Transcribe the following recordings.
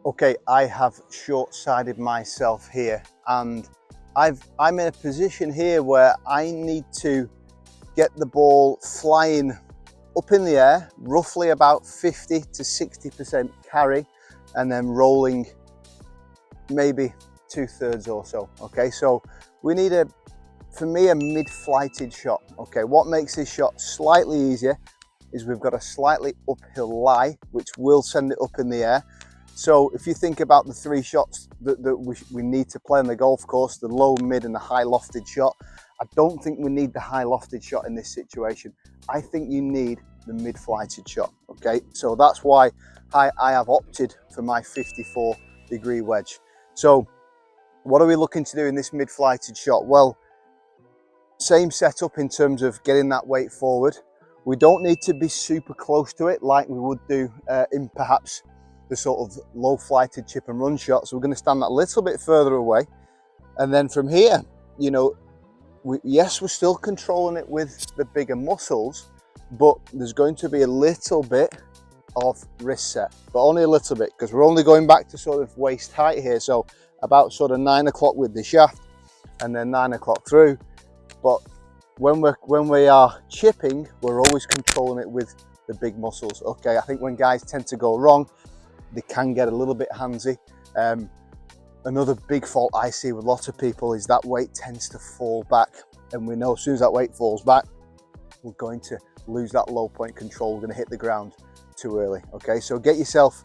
Okay, I have short-sighted myself here, and I'm in a position here where I need to get the ball flying up in the air, roughly about 50 to 60% carry, and then rolling maybe 2/3 or so. Okay, so we need for me, a mid-flighted shot. Okay, what makes this shot slightly easier is we've got a slightly uphill lie, which will send it up in the air. So if you think about the three shots that we need to play on the golf course, the low, mid and the high lofted shot, I don't think we need the high lofted shot in this situation. I think you need the mid-flighted shot, okay? So that's why I have opted for my 54-degree wedge. So what are we looking to do in this mid-flighted shot? Well, same setup in terms of getting that weight forward. We don't need to be super close to it like we would do in perhaps the sort of low flighted chip and run shot. So we're going to stand that a little bit further away. And then from here, you know, yes, we're still controlling it with the bigger muscles, but there's going to be a little bit of wrist set, but only a little bit, because we're only going back to sort of waist height here. So about sort of 9 o'clock with the shaft and then 9 o'clock through. But when we are chipping, we're always controlling it with the big muscles. Okay, I think when guys tend to go wrong, they can get a little bit handsy. Another big fault I see with lots of people is that weight tends to fall back, and we know as soon as that weight falls back, we're going to lose that low point control. We're going to hit the ground too early. Okay, so get yourself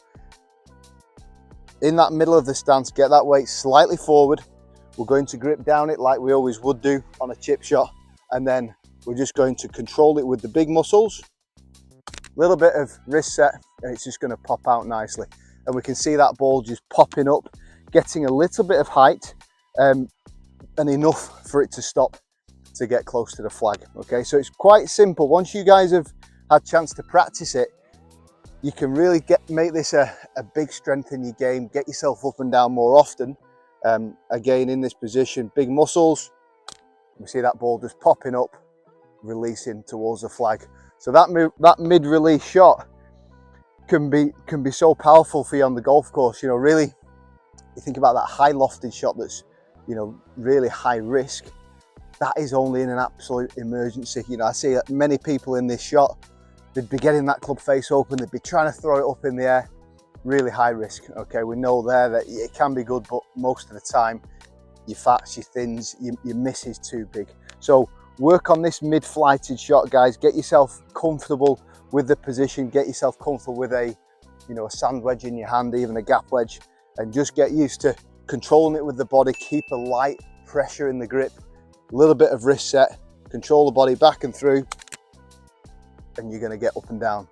in that middle of the stance, get that weight slightly forward. We're going to grip down it like we always would do on a chip shot, and then we're just going to control it with the big muscles. Little bit of wrist set, and it's just going to pop out nicely, and we can see that ball just popping up, getting a little bit of height, and enough for it to stop to get close to the flag. Okay, so it's quite simple. Once you guys have had a chance to practice it, you can really make this a big strength in your game. Get yourself up and down more often. Again, in this position, big muscles. We see that ball just popping up, releasing towards the flag. So that mid-release shot can be so powerful for you on the golf course. You know, really, you think about that high lofted shot that's, you know, really high risk. That is only in an absolute emergency. You know, I see many people in this shot, they'd be getting that club face open, they'd be trying to throw it up in the air. Really high risk. Okay, we know there that it can be good, but most of the time, your fats, your thins, your miss is too big. So work on this mid-flighted shot, guys. Get yourself comfortable with the position. Get yourself comfortable with a sand wedge in your hand, even a gap wedge, and just get used to controlling it with the body. Keep a light pressure in the grip, a little bit of wrist set, control the body back and through, and you're going to get up and down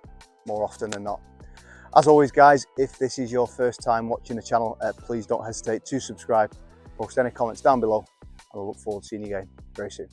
more often than not. As always, guys, if this is your first time watching the channel, please don't hesitate to subscribe. Post any comments down below. I look forward to seeing you again very soon.